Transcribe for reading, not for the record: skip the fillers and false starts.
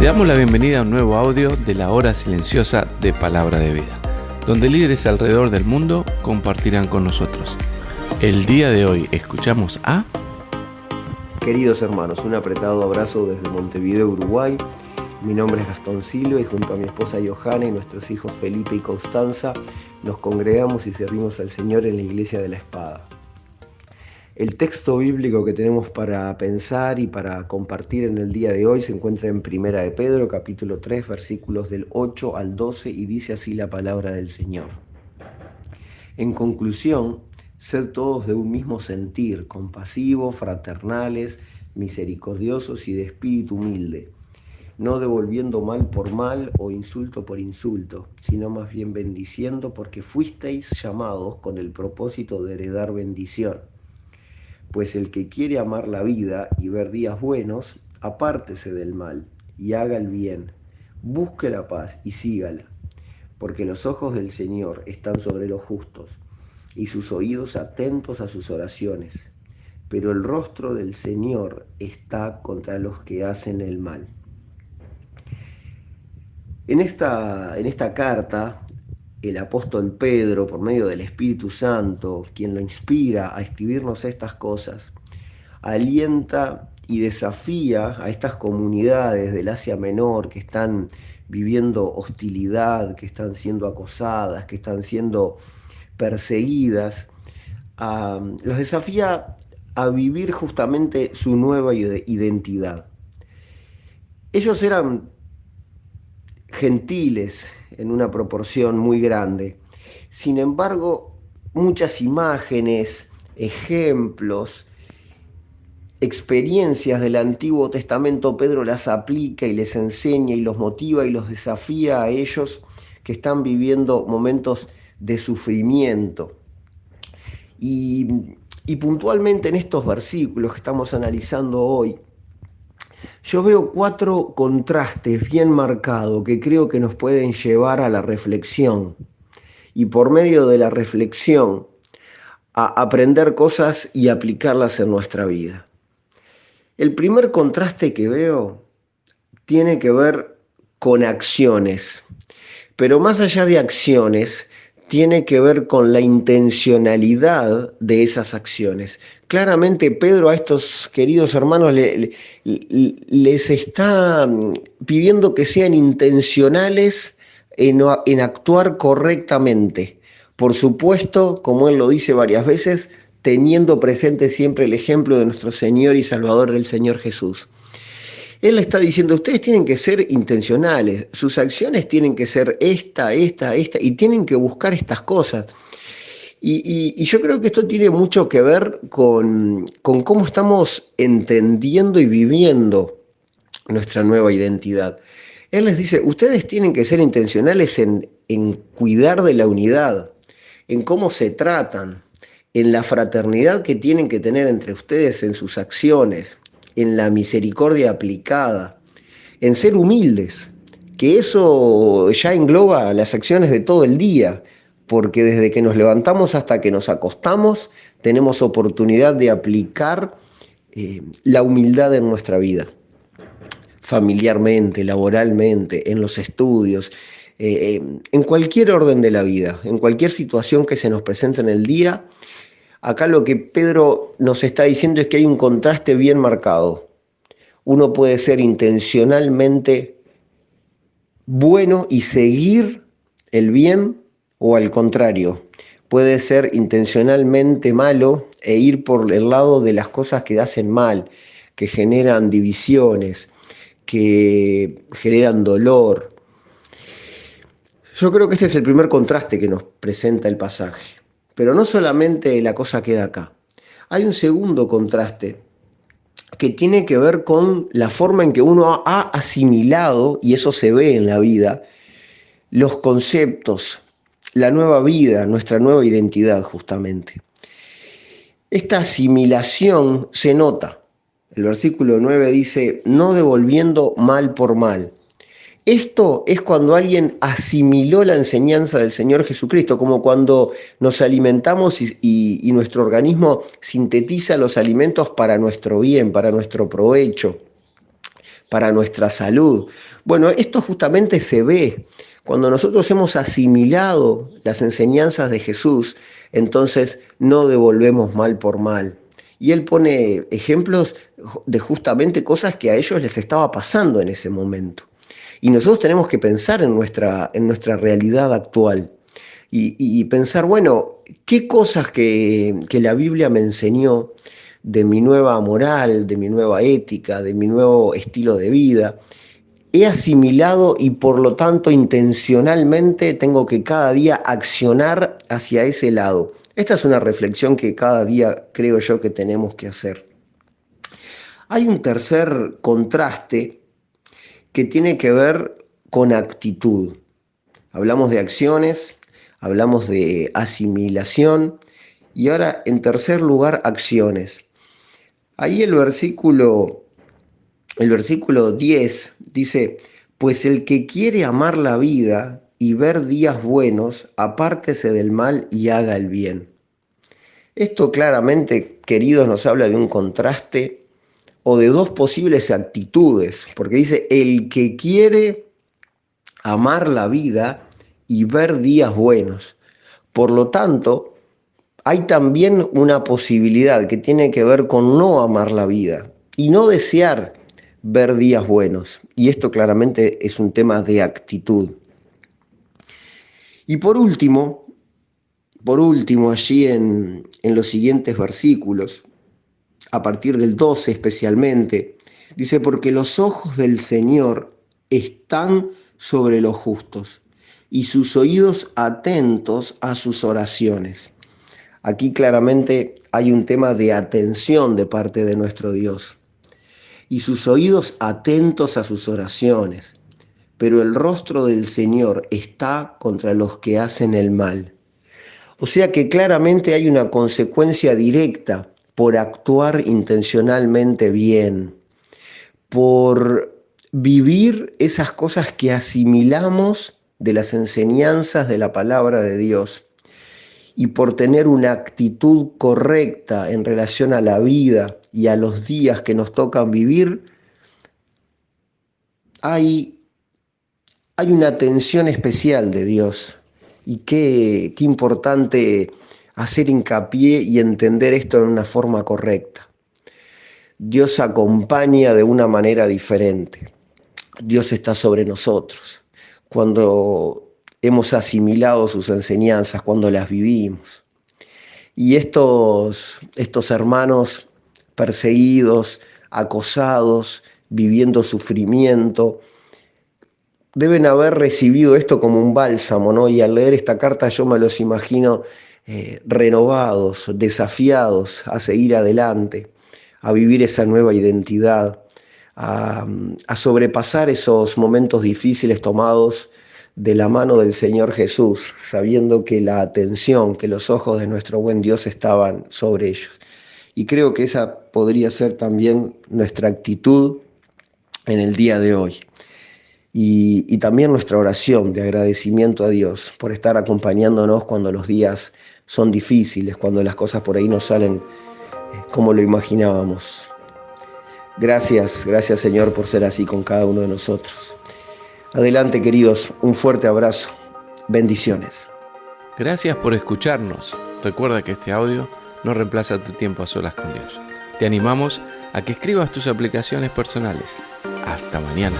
Te damos la bienvenida a un nuevo audio de la hora silenciosa de Palabra de Vida, donde líderes alrededor del mundo compartirán con nosotros. El día de hoy escuchamos a... Queridos hermanos, un apretado abrazo desde Montevideo, Uruguay. Mi nombre es Gastón Silva y junto a mi esposa Johanna y nuestros hijos Felipe y Constanza nos congregamos y servimos al Señor en la Iglesia de la Espada. El texto bíblico que tenemos para pensar y para compartir en el día de hoy se encuentra en Primera de Pedro, capítulo 3, versículos del 8 al 12 y dice así la palabra del Señor. En conclusión, sed todos de un mismo sentir, compasivos, fraternales, misericordiosos y de espíritu humilde, no devolviendo mal por mal o insulto por insulto, sino más bien bendiciendo porque fuisteis llamados con el propósito de heredar bendición. Pues el que quiere amar la vida y ver días buenos, apártese del mal y haga el bien, busque la paz y sígala, porque los ojos del Señor están sobre los justos y sus oídos atentos a sus oraciones, pero el rostro del Señor está contra los que hacen el mal. En esta carta, el apóstol Pedro, por medio del Espíritu Santo, quien lo inspira a escribirnos estas cosas, alienta y desafía a estas comunidades del Asia Menor que están viviendo hostilidad, que están siendo acosadas, que están siendo perseguidas, los desafía a vivir justamente su nueva identidad. Ellos eran gentiles en una proporción muy grande. Sin embargo, muchas imágenes, ejemplos, experiencias del Antiguo Testamento, Pedro las aplica y les enseña y los motiva y los desafía a ellos que están viviendo momentos de sufrimiento. Y puntualmente en estos versículos que estamos analizando hoy, yo veo 4 contrastes bien marcados que creo que nos pueden llevar a la reflexión y por medio de la reflexión a aprender cosas y aplicarlas en nuestra vida. El primer contraste que veo tiene que ver con acciones, pero más allá de acciones, tiene que ver con la intencionalidad de esas acciones. Claramente Pedro a estos queridos hermanos les está pidiendo que sean intencionales en actuar correctamente. Por supuesto, como él lo dice varias veces, teniendo presente siempre el ejemplo de nuestro Señor y Salvador, el Señor Jesús. Él está diciendo, ustedes tienen que ser intencionales, sus acciones tienen que ser esta, y tienen que buscar estas cosas. Y yo creo que esto tiene mucho que ver con cómo estamos entendiendo y viviendo nuestra nueva identidad. Él les dice, ustedes tienen que ser intencionales en cuidar de la unidad, en cómo se tratan, en la fraternidad que tienen que tener entre ustedes en sus acciones, en la misericordia aplicada, en ser humildes, que eso ya engloba las acciones de todo el día, porque desde que nos levantamos hasta que nos acostamos, tenemos oportunidad de aplicar la humildad en nuestra vida, familiarmente, laboralmente, en los estudios, en cualquier orden de la vida, en cualquier situación que se nos presente en el día. Acá lo que Pedro nos está diciendo es que hay un contraste bien marcado. Uno puede ser intencionalmente bueno y seguir el bien, o al contrario, puede ser intencionalmente malo e ir por el lado de las cosas que hacen mal, que generan divisiones, que generan dolor. Yo creo que este es el primer contraste que nos presenta el pasaje. Pero no solamente la cosa queda acá. Hay un segundo contraste que tiene que ver con la forma en que uno ha asimilado, y eso se ve en la vida, los conceptos, la nueva vida, nuestra nueva identidad justamente. Esta asimilación se nota. El versículo 9 dice, no devolviendo mal por mal. Esto es cuando alguien asimiló la enseñanza del Señor Jesucristo, como cuando nos alimentamos y nuestro organismo sintetiza los alimentos para nuestro bien, para nuestro provecho. para nuestra salud. Bueno, esto justamente se ve cuando nosotros hemos asimilado las enseñanzas de Jesús, entonces no devolvemos mal por mal. Y él pone ejemplos de justamente cosas que a ellos les estaba pasando en ese momento. Y nosotros tenemos que pensar en nuestra realidad actual y pensar, bueno, ¿qué cosas que la Biblia me enseñó de mi nueva moral, de mi nueva ética, de mi nuevo estilo de vida, he asimilado y por lo tanto intencionalmente tengo que cada día accionar hacia ese lado? Esta es una reflexión que cada día creo yo que tenemos que hacer. Hay un tercer contraste que tiene que ver con actitud. Hablamos de acciones, hablamos de asimilación y ahora en tercer lugar acciones. Ahí el versículo 10 dice, pues el que quiere amar la vida y ver días buenos, apártese del mal y haga el bien. Esto claramente, queridos, nos habla de un contraste o de dos posibles actitudes, porque dice, el que quiere amar la vida y ver días buenos. Por lo tanto, hay también una posibilidad que tiene que ver con no amar la vida y no desear ver días buenos. Y esto claramente es un tema de actitud. Y por último allí en los siguientes versículos, a partir del 12 especialmente, dice, porque los ojos del Señor están sobre los justos y sus oídos atentos a sus oraciones. Aquí claramente hay un tema de atención de parte de nuestro Dios. Y sus oídos atentos a sus oraciones. Pero el rostro del Señor está contra los que hacen el mal. O sea que claramente hay una consecuencia directa por actuar intencionalmente bien, por vivir esas cosas que asimilamos de las enseñanzas de la palabra de Dios y por tener una actitud correcta en relación a la vida y a los días que nos tocan vivir. Hay una atención especial de Dios y qué importante hacer hincapié y entender esto en una forma correcta. Dios acompaña de una manera diferente. Dios está sobre nosotros. Cuando hemos asimilado sus enseñanzas, cuando las vivimos. Y estos hermanos perseguidos, acosados, viviendo sufrimiento, deben haber recibido esto como un bálsamo, ¿no? Y al leer esta carta yo me los imagino renovados, desafiados a seguir adelante, a vivir esa nueva identidad, a sobrepasar esos momentos difíciles tomados de la mano del Señor Jesús, sabiendo que la atención, que los ojos de nuestro buen Dios estaban sobre ellos. Y creo que esa podría ser también nuestra actitud en el día de hoy. Y también nuestra oración de agradecimiento a Dios por estar acompañándonos cuando los días son difíciles, cuando las cosas por ahí no salen como lo imaginábamos. Gracias Señor por ser así con cada uno de nosotros. Adelante, queridos, un fuerte abrazo. Bendiciones. Gracias por escucharnos. Recuerda que este audio no reemplaza tu tiempo a solas con Dios. Te animamos a que escribas tus aplicaciones personales. Hasta mañana.